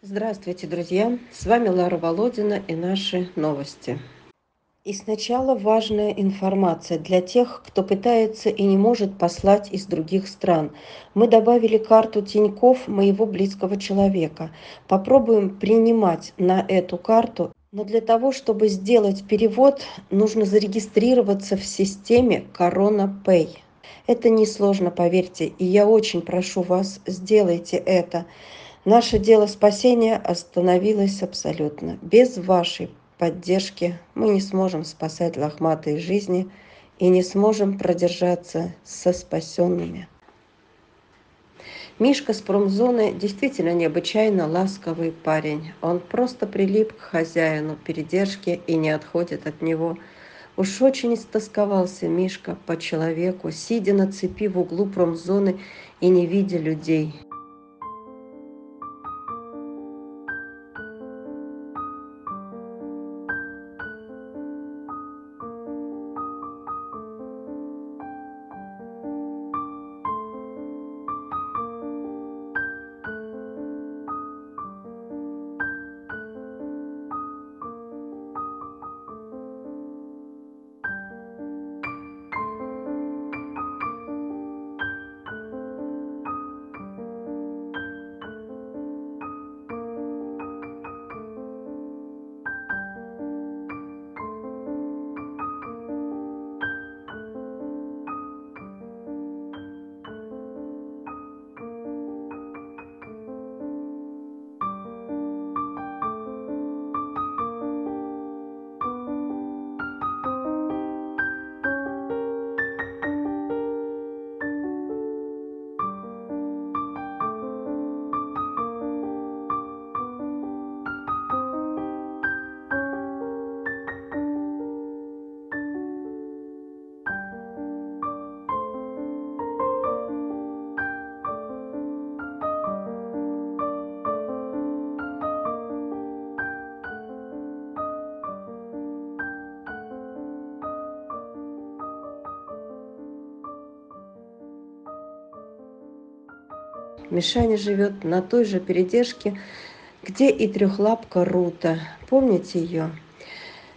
Здравствуйте, друзья! С вами Лара Володина и наши новости. И сначала важная информация для тех, кто пытается и не может послать из других стран. Мы добавили карту Тинькофф моего близкого человека. Попробуем принимать на эту карту. Но для того, чтобы сделать перевод, нужно зарегистрироваться в системе Corona Pay. Это несложно, поверьте, и я очень прошу вас, сделайте это. Наше дело спасения остановилось абсолютно. Без вашей поддержки мы не сможем спасать лохматые жизни и не сможем продержаться со спасенными. Мишка с промзоны действительно необычайно ласковый парень. Он просто прилип к хозяину передержки и не отходит от него. Уж очень истосковался Мишка по человеку, сидя на цепи в углу промзоны и не видя людей. Мишаня живет на той же передержке, где и трехлапка Рута. Помните ее?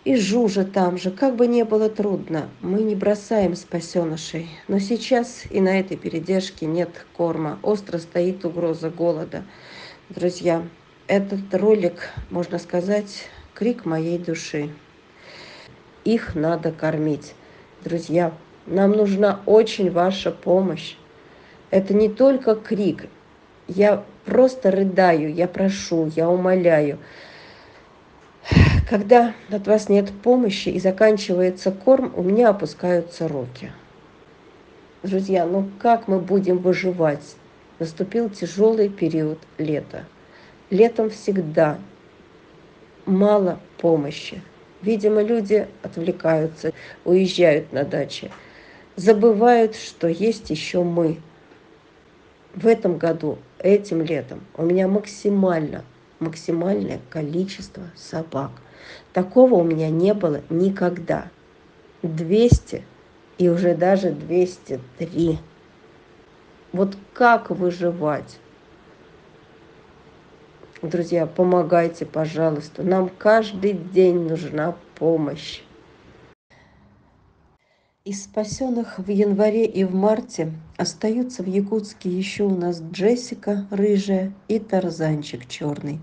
И Жужа там же, как бы не было трудно. Мы не бросаем спасенышей. Но сейчас и на этой передержке нет корма. Остро стоит угроза голода. Друзья, этот ролик, можно сказать, крик моей души. Их надо кормить. Друзья, нам нужна очень ваша помощь. Это не только крик. Я просто рыдаю, я прошу, я умоляю. Когда от вас нет помощи и заканчивается корм, у меня опускаются руки. Друзья, ну как мы будем выживать? Наступил тяжелый период лета. Летом всегда мало помощи. Видимо, люди отвлекаются, уезжают на дачи, забывают, что есть еще мы. В этом году, этим летом, у меня максимальное количество собак. Такого у меня не было никогда. 200 и уже даже 203. Вот как выживать? Друзья, помогайте, пожалуйста. Нам каждый день нужна помощь. Из спасенных в январе и в марте остаются в Якутске еще у нас Джессика рыжая и Тарзанчик черный.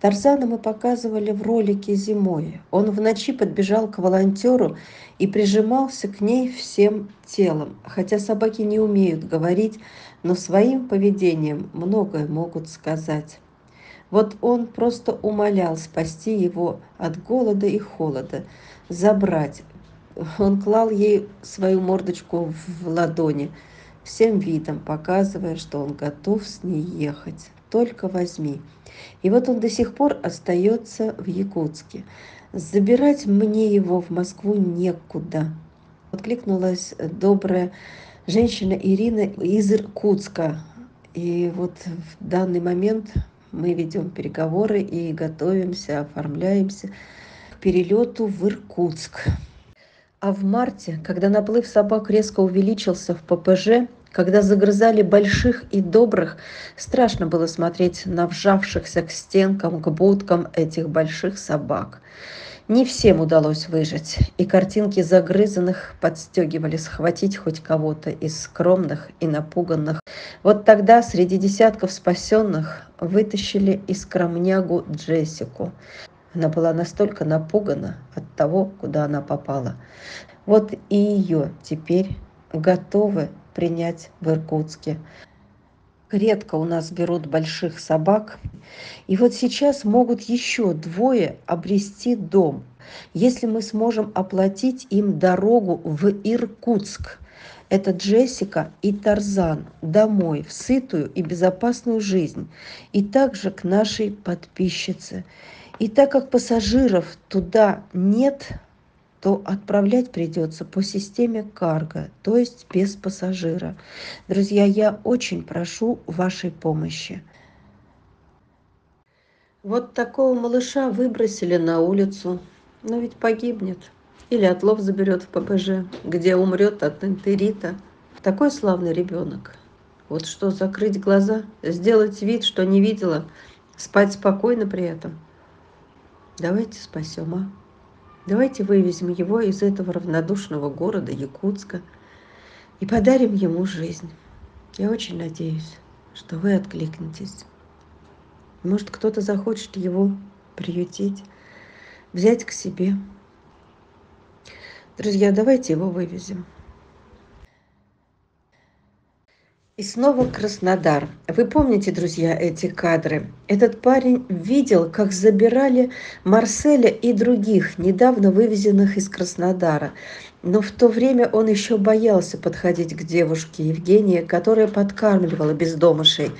Тарзана мы показывали в ролике зимой. Он в ночи подбежал к волонтеру и прижимался к ней всем телом. Хотя собаки не умеют говорить, но своим поведением многое могут сказать. Вот он просто умолял спасти его от голода и холода, забрать. Он клал ей свою мордочку в ладони, всем видом показывая, что он готов с ней ехать. Только возьми. И вот он до сих пор остается в Якутске. Забирать мне его в Москву некуда. Откликнулась добрая женщина Ирина из Иркутска. И вот в данный момент мы ведем переговоры и готовимся, оформляемся к перелету в Иркутск. А в марте, когда наплыв собак резко увеличился в ППЖ, Когда загрызали больших и добрых, страшно было смотреть на вжавшихся к стенкам, к будкам этих больших собак. Не всем удалось выжить, и картинки загрызанных подстегивали схватить хоть кого-то из скромных и напуганных. Вот тогда среди десятков спасенных вытащили из скромнягу Джессику. Она была настолько напугана от того, куда она попала. Вот и ее теперь готовы принять в Иркутске. Редко у нас берут больших собак. И вот сейчас могут еще двое обрести дом, если мы сможем оплатить им дорогу в Иркутск. Это Джессика и Тарзан домой, в сытую и безопасную жизнь. И также к нашей подписчице. И так как пассажиров туда нет, то отправлять придется по системе карго, то есть без пассажира. Друзья, я очень прошу вашей помощи. Вот такого малыша выбросили на улицу, но ведь погибнет. Или отлов заберет в ППЖ, где умрет от энтерита. Такой славный ребенок. Вот что, закрыть глаза, сделать вид, что не видела, спать спокойно при этом. Давайте спасем, а? Давайте вывезем его из этого равнодушного города Якутска и подарим ему жизнь. Я очень надеюсь, что вы откликнетесь. Может, кто-то захочет его приютить, взять к себе. Друзья, давайте его вывезем. И снова Краснодар. Вы помните, друзья, эти кадры? Этот парень видел, как забирали Марселя и других, недавно вывезенных из Краснодара. Но в то время он еще боялся подходить к девушке Евгении, которая подкармливала бездомышей.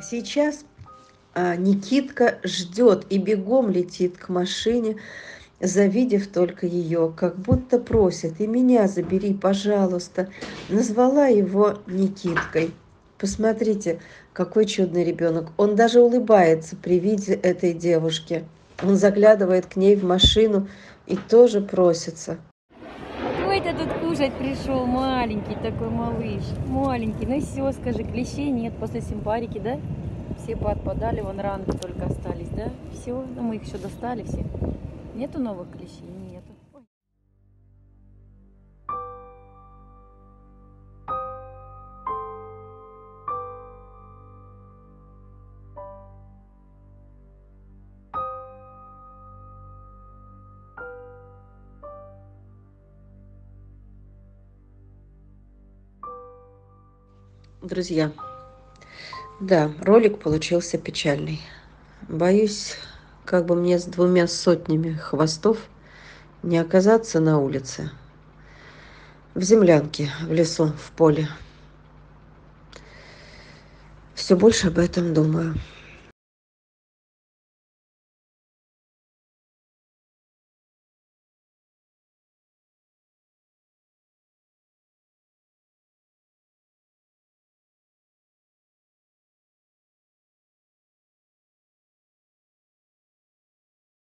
Сейчас Никитка ждет и бегом летит к машине, завидев только ее, как будто просит: «И меня забери, пожалуйста». Назвала его Никиткой. Посмотрите, какой чудный ребенок. Он даже улыбается при виде этой девушки. Он заглядывает к ней в машину и тоже просится. Ой, ты тут кушать пришел, маленький такой малыш, маленький. Ну все, скажи, клещей нет после симпарики, да? Все поотпадали, вон ранки только остались, да? Все, ну мы их еще достали все. Нету новых клещей? Нету. Ой. Друзья, да, ролик получился печальный. Боюсь, как бы мне с 200 хвостов не оказаться на улице, в землянке, в лесу, в поле. Все больше об этом думаю.